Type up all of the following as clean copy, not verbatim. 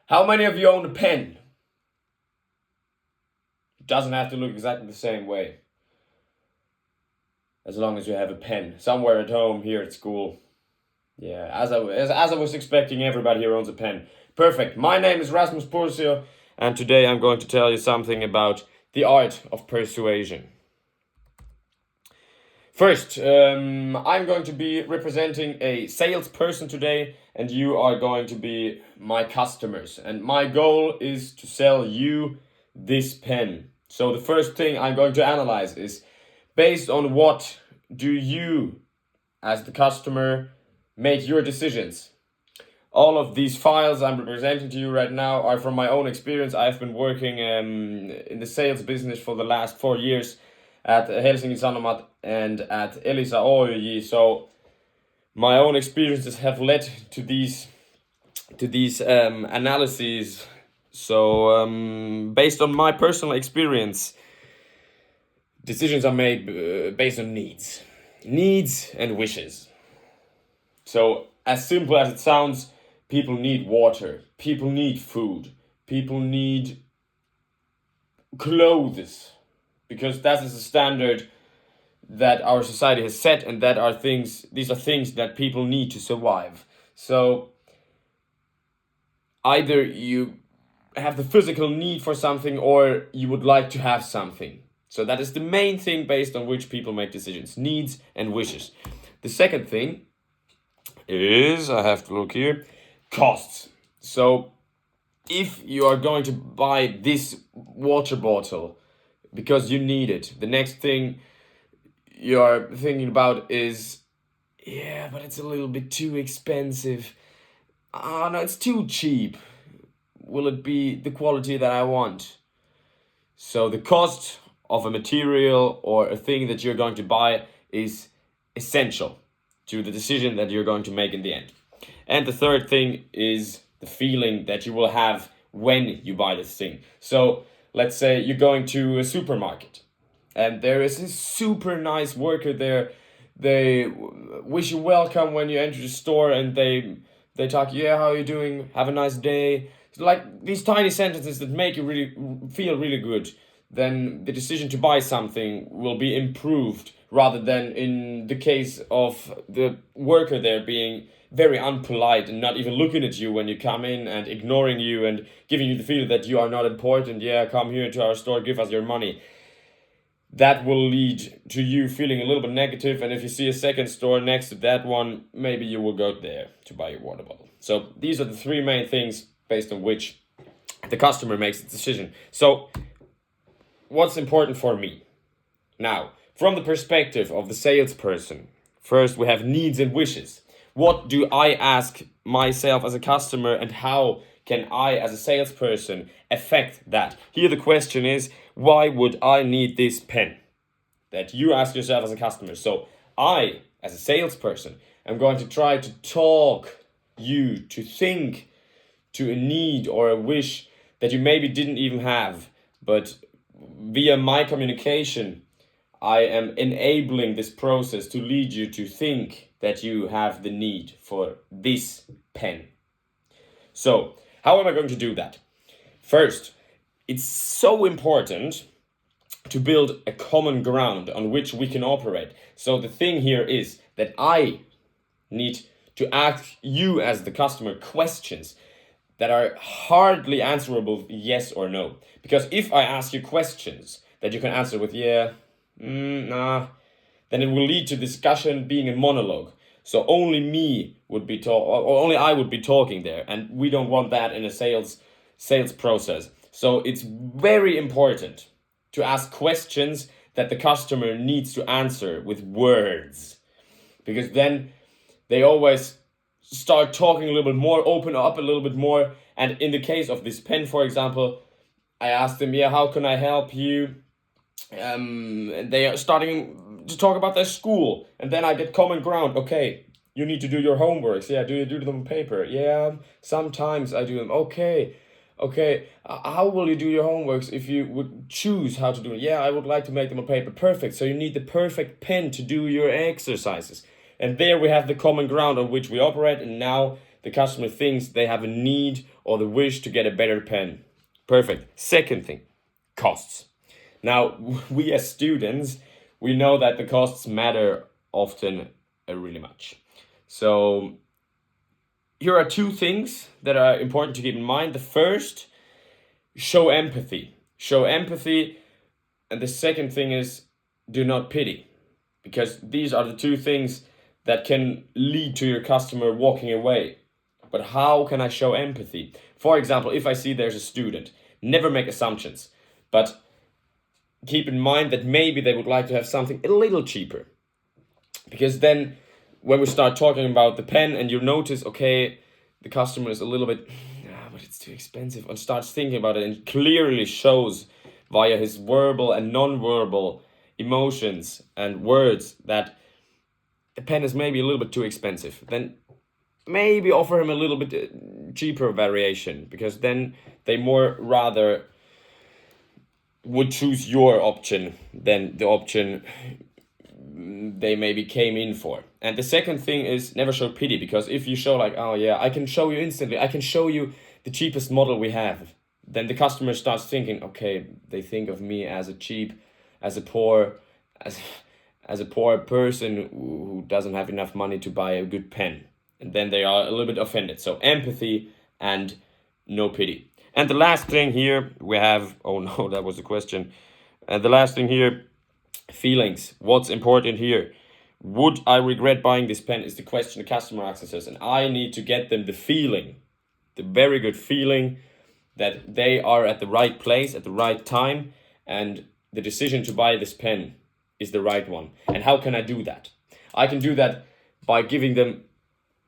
How many of you own a pen? It doesn't have to look exactly the same way. As long as you have a pen somewhere at home, here at school. Yeah, as I was expecting, everybody here owns a pen. Perfect. My name is Rasmus Pursio, and today I'm going to tell you something about the art of persuasion. First, I'm going to be representing a salesperson today, and you are going to be my customers. And my goal is to sell you this pen. So the first thing I'm going to analyze is, based on what do you, as the customer, make your decisions? All of these files I'm representing to you right now are from my own experience. I've been working in the sales business for the last 4 years at Helsingin Sanomat and at Elisa Oyj. So my own experiences have led to these analyses. So based on my personal experience, decisions are made based on needs and wishes. So as simple as it sounds, people need water, people need food, people need clothes, because that is a standard that our society has set, and these are things that people need to survive. So either you have the physical need for something, or you would like to have something. So that is the main thing based on which people make decisions: needs and wishes. The second thing is, I have to look here, costs. So if you are going to buy this water bottle because you need it, the next thing you're thinking about is, yeah, but it's a little bit too expensive. Oh no, it's too cheap. Will it be the quality that I want? So the cost of a material or a thing that you're going to buy is essential to the decision that you're going to make in the end. And the third thing is the feeling that you will have when you buy this thing. So let's say you're going to a supermarket and there is a super nice worker there. They wish you welcome when you enter the store, and they talk, yeah, how are you doing? Have a nice day. It's like these tiny sentences that make you really feel really good. Then the decision to buy something will be improved, rather than in the case of the worker there being very unpolite and not even looking at you when you come in, and ignoring you and giving you the feeling that you are not important. Yeah, come here to our store, give us your money. That will lead to you feeling a little bit negative, and if you see a second store next to that one, maybe you will go there to buy your water bottle. So these are the three main things based on which the customer makes the decision. So what's important for me? Now, from the perspective of the salesperson, first we have needs and wishes. What do I ask myself as a customer, and how can I, as a salesperson, affect that? Here the question is, why would I need this pen? That you ask yourself as a customer. So I, as a salesperson, am going to try to talk you to think to a need or a wish that you maybe didn't even have, but via my communication, I am enabling this process to lead you to think that you have the need for this pen. So, how am I going to do that? First, it's so important to build a common ground on which we can operate. So the thing here is that I need to ask you as the customer questions that are hardly answerable yes or no. Because if I ask you questions that you can answer with yeah, nah, then it will lead to discussion being a monologue. So only me would be or only I would be talking there, and we don't want that in a sales process. So it's very important to ask questions that the customer needs to answer with words, because then they always start talking a little bit more, open up a little bit more. And in the case of this pen, for example, I asked them, yeah, how can I help you? And they are starting to talk about their school, and then I get common ground. Okay, you need to do your homeworks. Yeah, do you do them on paper? Yeah, sometimes I do them. Okay, how will you do your homeworks if you would choose how to do it? Yeah, I would like to make them on paper. Perfect. So you need the perfect pen to do your exercises. And there we have the common ground on which we operate, and now the customer thinks they have a need or the wish to get a better pen. Perfect. Second thing, costs. Now, we as students, we know that the costs matter often really much. So here are two things that are important to keep in mind. The first, show empathy. Show empathy. And the second thing is, do not pity. Because these are the two things that can lead to your customer walking away. But how can I show empathy? For example, if I see there's a student, never make assumptions, but keep in mind that maybe they would like to have something a little cheaper. Because then when we start talking about the pen and you notice, okay, the customer is a little bit, but it's too expensive, and starts thinking about it and clearly shows via his verbal and non-verbal emotions and words that the pen is maybe a little bit too expensive, then maybe offer him a little bit cheaper variation, because then they more rather would choose your option than the option they maybe came in for. And the second thing is, never show pity, because if you show like, oh yeah, I can show you instantly, I can show you the cheapest model we have, then the customer starts thinking, okay, they think of me as a cheap, as a poor person who doesn't have enough money to buy a good pen. And then they are a little bit offended. So empathy and no pity. And the last thing here we have, oh no, that was a question. And the last thing here, feelings. What's important here? Would I regret buying this pen is the question the customer asks us. And I need to get them the feeling, the very good feeling that they are at the right place at the right time, and the decision to buy this pen is the right one. And how can I do that? I can do that by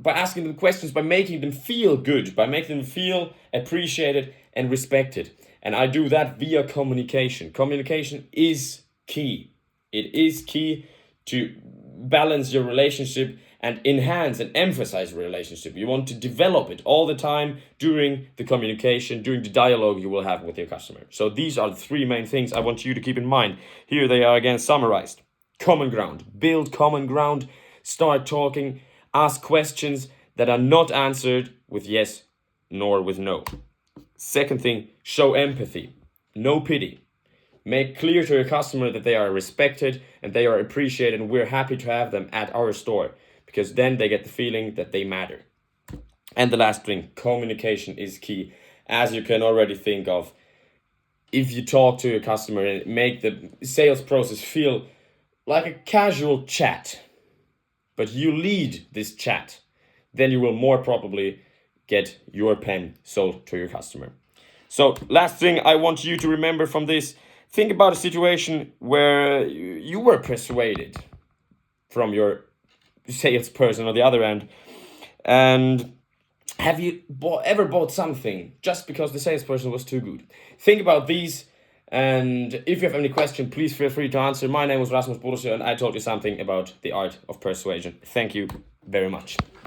asking them questions, by making them feel good, by making them feel appreciated and respected. And I do that via communication. Communication is key. It is key to balance your relationship and enhance and emphasize your relationship. You want to develop it all the time during the communication, during the dialogue you will have with your customer. So these are the three main things I want you to keep in mind. Here they are again summarized. Common ground. Build common ground. Start talking. Ask questions that are not answered with yes nor with no. Second thing, show empathy. No pity. Make clear to your customer that they are respected and they are appreciated, and we're happy to have them at our store, because then they get the feeling that they matter. And the last thing, communication is key. As you can already think of, if you talk to your customer and make the sales process feel like a casual chat, but you lead this chat, then you will more probably get your pen sold to your customer. So last thing I want you to remember from this, think about a situation where you were persuaded from your salesperson on the other end. And have you ever bought something just because the salesperson was too good? Think about these. And if you have any question, please feel free to answer. My name was Rasmus Borsjö, and I told you something about the art of persuasion. Thank you very much.